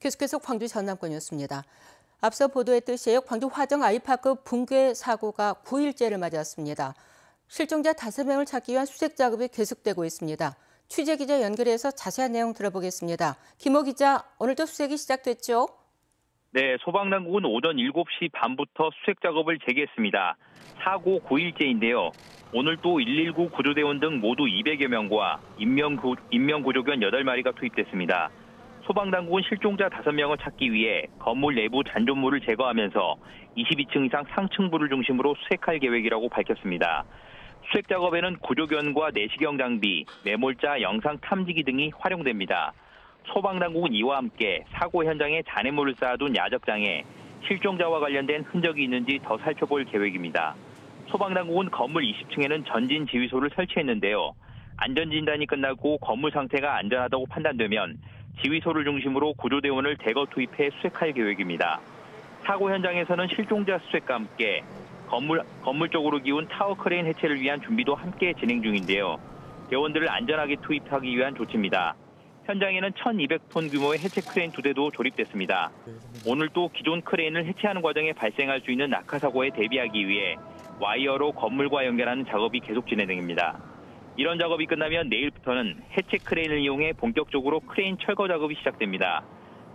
계속해서 광주 전남권이었습니다. 앞서 보도했듯이 광주 화정 아이파크 붕괴 사고가 9일째를 맞았습니다. 실종자 5명을 찾기 위한 수색 작업이 계속되고 있습니다. 취재기자 연결해서 자세한 내용 들어보겠습니다. 김호 기자, 오늘도 수색이 시작됐죠? 네, 소방당국은 오전 7시 반부터 수색 작업을 재개했습니다. 사고 9일째인데요. 오늘 또 119 구조대원 등 모두 200여 명과 인명구조견 8마리가 투입됐습니다. 소방당국은 실종자 5명을 찾기 위해 건물 내부 잔존물을 제거하면서 22층 이상 상층부를 중심으로 수색할 계획이라고 밝혔습니다. 수색 작업에는 구조견과 내시경 장비, 매몰자, 영상 탐지기 등이 활용됩니다. 소방당국은 이와 함께 사고 현장에 잔해물을 쌓아둔 야적장에 실종자와 관련된 흔적이 있는지 더 살펴볼 계획입니다. 소방당국은 건물 20층에는 전진 지휘소를 설치했는데요. 안전진단이 끝나고 건물 상태가 안전하다고 판단되면 지휘소를 중심으로 구조대원을 대거 투입해 수색할 계획입니다. 사고 현장에서는 실종자 수색과 함께 건물 쪽으로 기운 타워 크레인 해체를 위한 준비도 함께 진행 중인데요. 대원들을 안전하게 투입하기 위한 조치입니다. 현장에는 1,200톤 규모의 해체 크레인 2대도 조립됐습니다. 오늘 또 기존 크레인을 해체하는 과정에 발생할 수 있는 낙하 사고에 대비하기 위해 와이어로 건물과 연결하는 작업이 계속 진행됩니다. 이런 작업이 끝나면 내일부터는 해체 크레인을 이용해 본격적으로 크레인 철거 작업이 시작됩니다.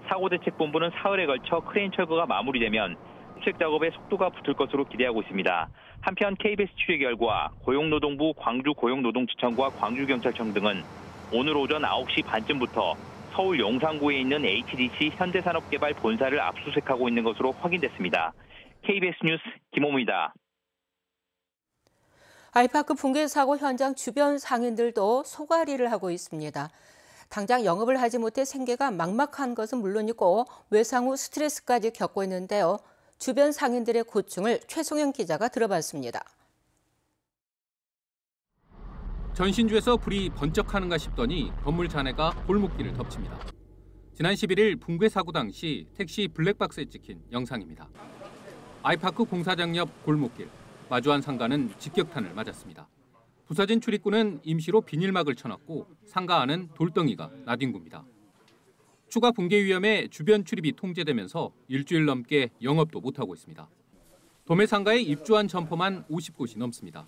사고대책본부는 사흘에 걸쳐 크레인 철거가 마무리되면 수색 작업에 속도가 붙을 것으로 기대하고 있습니다. 한편 KBS 취재 결과 고용노동부 광주고용노동지청과 광주경찰청 등은 오늘 오전 9시 반쯤부터 서울 용산구에 있는 HDC 현대산업개발 본사를 압수수색하고 있는 것으로 확인됐습니다. KBS 뉴스 김호무입니다. 아이파크 붕괴 사고 현장 주변 상인들도 소가리를 하고 있습니다. 당장 영업을 하지 못해 생계가 막막한 것은 물론이고 외상 후 스트레스까지 겪고 있는데요. 주변 상인들의 고충을 최송영 기자가 들어봤습니다. 전신주에서 불이 번쩍하는가 싶더니 건물 잔해가 골목길을 덮칩니다. 지난 11일 붕괴 사고 당시 택시 블랙박스에 찍힌 영상입니다. 아이파크 공사장 옆 골목길, 마주한 상가는 직격탄을 맞았습니다. 부서진 출입구는 임시로 비닐막을 쳐놨고 상가 안은 돌덩이가 나뒹굽니다. 추가 붕괴 위험에 주변 출입이 통제되면서 일주일 넘게 영업도 못하고 있습니다. 도매 상가에 입주한 점포만 50곳이 넘습니다.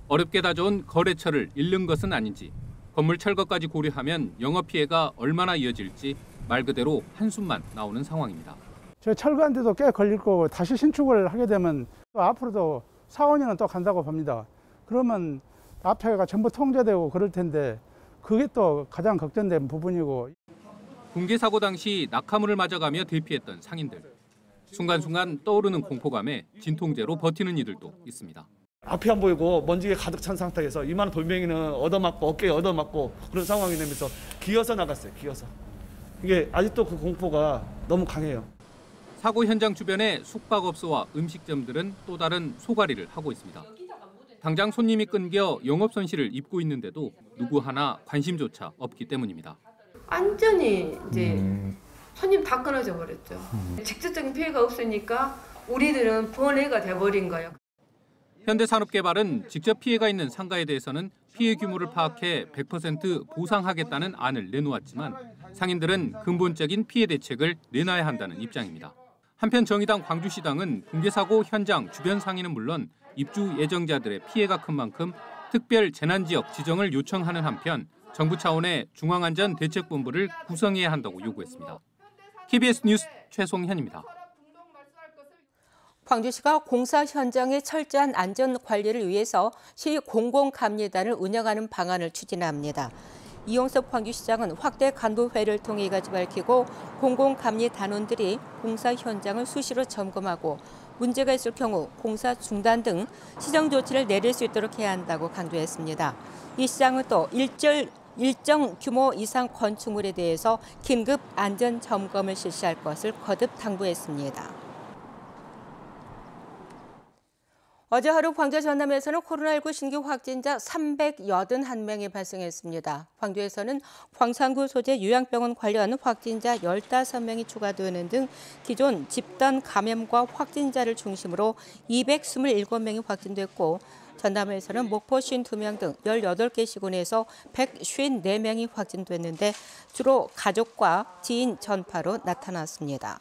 어렵게 다져온 거래처를 잃는 것은 아닌지, 건물 철거까지 고려하면 영업 피해가 얼마나 이어질지 말 그대로 한숨만 나오는 상황입니다. 저 철거하는데도 꽤 걸릴 거고 다시 신축을 하게 되면 또 앞으로도 4, 5년은 또 간다고 봅니다. 그러면 앞에가 전부 통제되고 그럴 텐데 그게 또 가장 걱정된 부분이고. 붕괴 사고 당시 낙하물을 맞아가며 대피했던 상인들. 순간순간 떠오르는 공포감에 진통제로 버티는 이들도 있습니다. 앞이 안 보이고 먼지가 가득 찬 상태에서 이만한 돌멩이는 얻어맞고 어깨에 얻어맞고 그런 상황이 되면서 기어서 나갔어요. 기어서. 이게 아직도 그 공포가 너무 강해요. 사고 현장 주변의 숙박업소와 음식점들은 또 다른 소가리를 하고 있습니다. 당장 손님이 끊겨 영업 손실을 입고 있는데도 누구 하나 관심조차 없기 때문입니다. 완전히 이제 손님 다 끊어져 버렸죠. 직접적인 피해가 없으니까 우리들은 번외가 돼버린 거예요. 현대산업개발은 직접 피해가 있는 상가에 대해서는 피해 규모를 파악해 100% 보상하겠다는 안을 내놓았지만 상인들은 근본적인 피해 대책을 내놔야 한다는 입장입니다. 한편 정의당 광주시당은 붕괴 사고 현장 주변 상인은 물론 입주 예정자들의 피해가 큰 만큼 특별 재난지역 지정을 요청하는 한편 정부 차원의 중앙안전대책본부를 구성해야 한다고 요구했습니다. KBS 뉴스 최송현입니다. 광주시가 공사 현장의 철저한 안전 관리를 위해서 시 공공감리단을 운영하는 방안을 추진합니다. 이용섭 광주시장은 확대 간부회를 통해 이같이 밝히고 공공감리단원들이 공사 현장을 수시로 점검하고 문제가 있을 경우 공사 중단 등 시정 조치를 내릴 수 있도록 해야 한다고 강조했습니다. 이 시장은 또 일정 규모 이상 건축물에 대해서 긴급 안전 점검을 실시할 것을 거듭 당부했습니다. 어제 하루 광주 전남에서는 코로나19 신규 확진자 381명이 발생했습니다. 광주에서는 광산구 소재 요양병원 관련 확진자 15명이 추가되는 등 기존 집단 감염과 확진자를 중심으로 227명이 확진됐고 전남에서는 목포 52명 등 18개 시군에서 154명이 확진됐는데 주로 가족과 지인 전파로 나타났습니다.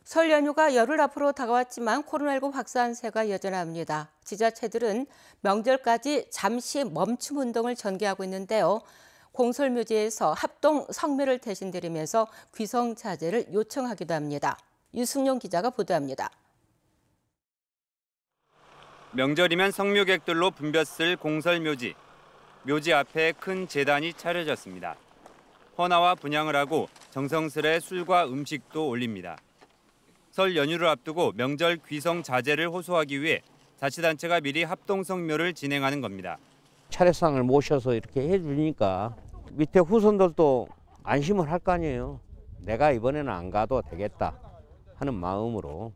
설 연휴가 열흘 앞으로 다가왔지만 코로나19 확산세가 여전합니다. 지자체들은 명절까지 잠시 멈춤 운동을 전개하고 있는데요. 공설묘지에서 합동 성묘를 대신드리면서 귀성자제를 요청하기도 합니다. 유승용 기자가 보도합니다. 명절이면 성묘객들로 붐볐을 공설묘지. 묘지 앞에 큰 제단이 차려졌습니다. 헌화와 분향을 하고 정성스레 술과 음식도 올립니다. 설 연휴를 앞두고 명절 귀성 자제를 호소하기 위해 자치단체가 미리 합동성묘를 진행하는 겁니다. 차례상을 모셔서 이렇게 해주니까 밑에 후손들도 안심을 할 거 아니에요. 내가 이번에는 안 가도 되겠다 하는 마음으로.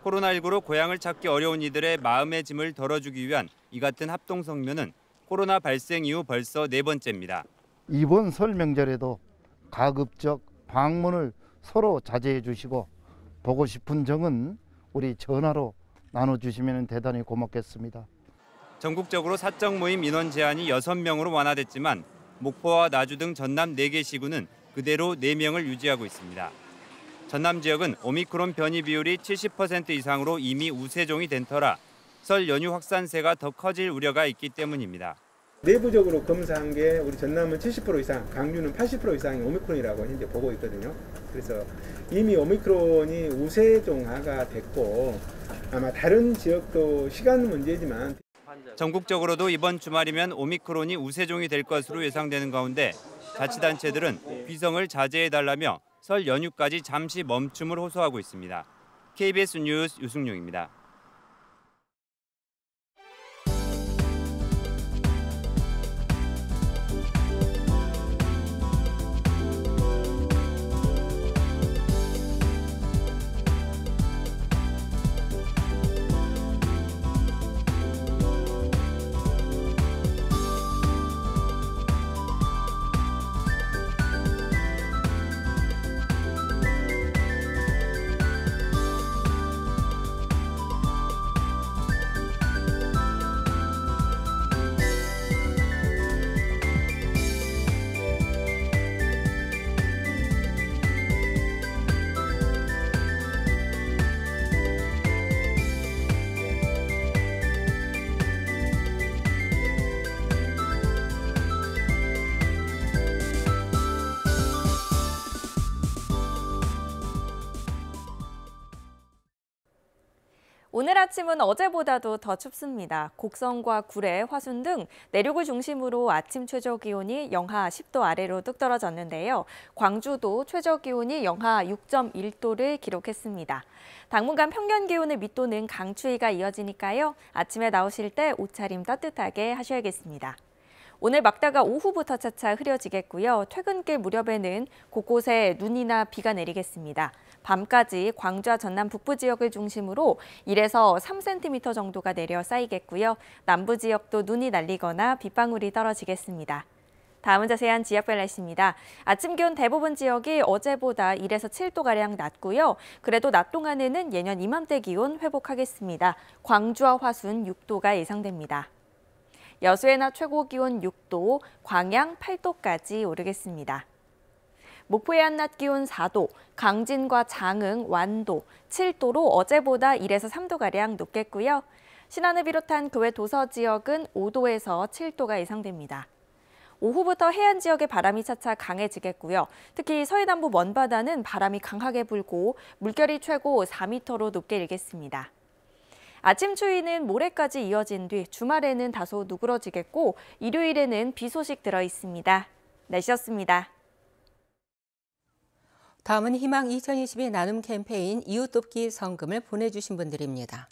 코로나19로 고향을 찾기 어려운 이들의 마음의 짐을 덜어주기 위한 이 같은 합동성묘는 코로나 발생 이후 벌써 4번째입니다. 이번 설 명절에도 가급적 방문을 서로 자제해 주시고 보고 싶은 정은 우리 전화로 나눠주시면 대단히 고맙겠습니다. 전국적으로 사적 모임 인원 제한이 6명으로 완화됐지만 목포와 나주 등 전남 4개 시군은 그대로 4명을 유지하고 있습니다. 전남 지역은 오미크론 변이 비율이 70% 이상으로 이미 우세종이 된 터라 설 연휴 확산세가 더 커질 우려가 있기 때문입니다. 내부적으로 검사한 게 우리 전남은 70% 이상, 광주는 80% 이상이 오미크론이라고 현재 보고 있거든요. 그래서 이미 오미크론이 우세종화가 됐고 아마 다른 지역도 시간 문제지만 전국적으로도 이번 주말이면 오미크론이 우세종이 될 것으로 예상되는 가운데 자치단체들은 귀성을 자제해달라며 설 연휴까지 잠시 멈춤을 호소하고 있습니다. KBS 뉴스 유승용입니다. 오늘 아침은 어제보다도 더 춥습니다. 곡성과 구례, 화순 등 내륙을 중심으로 아침 최저기온이 영하 10도 아래로 뚝 떨어졌는데요. 광주도 최저기온이 영하 6.1도를 기록했습니다. 당분간 평년 기온의 밑도는 강추위가 이어지니까요. 아침에 나오실 때 옷차림 따뜻하게 하셔야겠습니다. 오늘 막다가 오후부터 차차 흐려지겠고요. 퇴근길 무렵에는 곳곳에 눈이나 비가 내리겠습니다. 밤까지 광주와 전남 북부 지역을 중심으로 1에서 3cm 정도가 내려 쌓이겠고요. 남부 지역도 눈이 날리거나 빗방울이 떨어지겠습니다. 다음은 자세한 지역별 날씨입니다. 아침 기온 대부분 지역이 어제보다 1에서 7도가량 낮고요. 그래도 낮 동안에는 예년 이맘때 기온 회복하겠습니다. 광주와 화순 6도가 예상됩니다. 여수의 낮 최고 기온 6도, 광양 8도까지 오르겠습니다. 목포의 한낮 기온 4도, 강진과 장흥, 완도 7도로 어제보다 1에서 3도가량 높겠고요. 신안을 비롯한 그 외 도서 지역은 5도에서 7도가 예상됩니다. 오후부터 해안 지역의 바람이 차차 강해지겠고요. 특히 서해남부 먼바다는 바람이 강하게 불고 물결이 최고 4m로 높게 일겠습니다. 아침 추위는 모레까지 이어진 뒤 주말에는 다소 누그러지겠고 일요일에는 비 소식 들어 있습니다. 날씨였습니다. 다음은 희망 2022 나눔 캠페인 이웃 돕기 성금을 보내주신 분들입니다.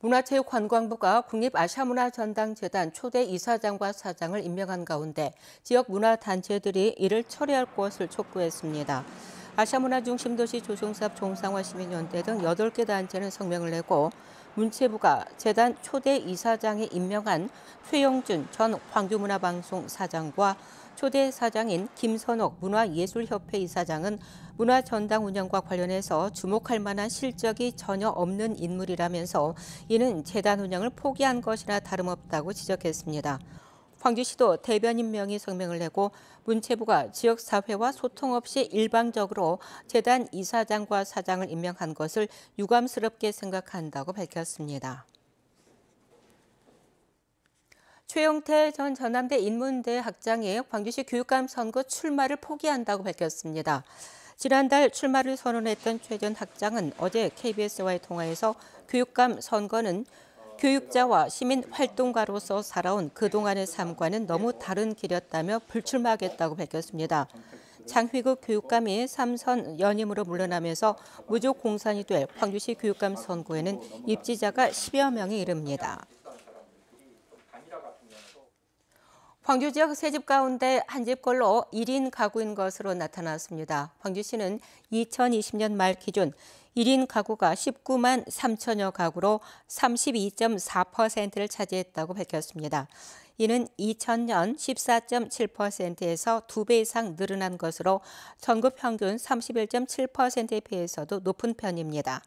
문화체육관광부가 국립아시아문화전당재단 초대 이사장과 사장을 임명한 가운데 지역 문화단체들이 이를 철회할 것을 촉구했습니다. 아시아문화중심도시 조성사업 종상화시민연대 등 8개 단체는 성명을 내고 문체부가 재단 초대 이사장에 임명한 최영준 전 광주문화방송 사장과 초대 사장인 김선옥 문화예술협회 이사장은 문화전당 운영과 관련해서 주목할 만한 실적이 전혀 없는 인물이라면서 이는 재단 운영을 포기한 것이나 다름없다고 지적했습니다. 광주시도 대변 임명이 성명을 내고 문체부가 지역사회와 소통 없이 일방적으로 재단 이사장과 사장을 임명한 것을 유감스럽게 생각한다고 밝혔습니다. 최용태 전 전남대 인문대 학장이 광주시 교육감 선거 출마를 포기한다고 밝혔습니다. 지난달 출마를 선언했던 최 전 학장은 어제 KBS와의 통화에서 교육감 선거는 교육자와 시민활동가로서 살아온 그동안의 삶과는 너무 다른 길이었다며 불출마하겠다고 밝혔습니다. 장휘국 교육감이 3선 연임으로 물러나면서 무조 공산이 될 광주시 교육감 선거에는 입지자가 10여 명에 이릅니다. 광주 지역 세 집 가운데 한 집꼴로 1인 가구인 것으로 나타났습니다. 광주시는 2020년 말 기준 1인 가구가 19만 3천여 가구로 32.4%를 차지했다고 밝혔습니다. 이는 2000년 14.7%에서 2배 이상 늘어난 것으로 전국 평균 31.7%에 비해서도 높은 편입니다.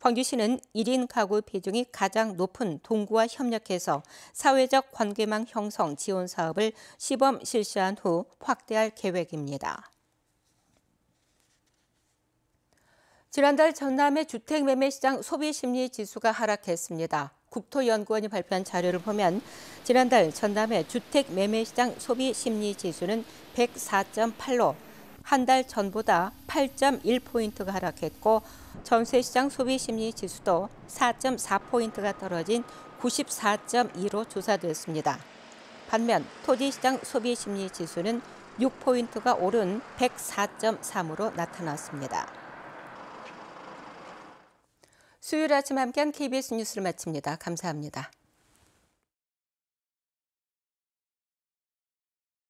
광주시는 1인 가구 비중이 가장 높은 동구와 협력해서 사회적 관계망 형성 지원 사업을 시범 실시한 후 확대할 계획입니다. 지난달 전남의 주택매매시장 소비심리지수가 하락했습니다. 국토연구원이 발표한 자료를 보면 지난달 전남의 주택매매시장 소비심리지수는 104.8로 한 달 전보다 8.1포인트가 하락했고 전세시장 소비심리지수도 4.4포인트가 떨어진 94.2로 조사됐습니다. 반면 토지시장 소비심리지수는 6포인트가 오른 104.3으로 나타났습니다. 수요일 아침 함께한 KBS 뉴스를 마칩니다. 감사합니다.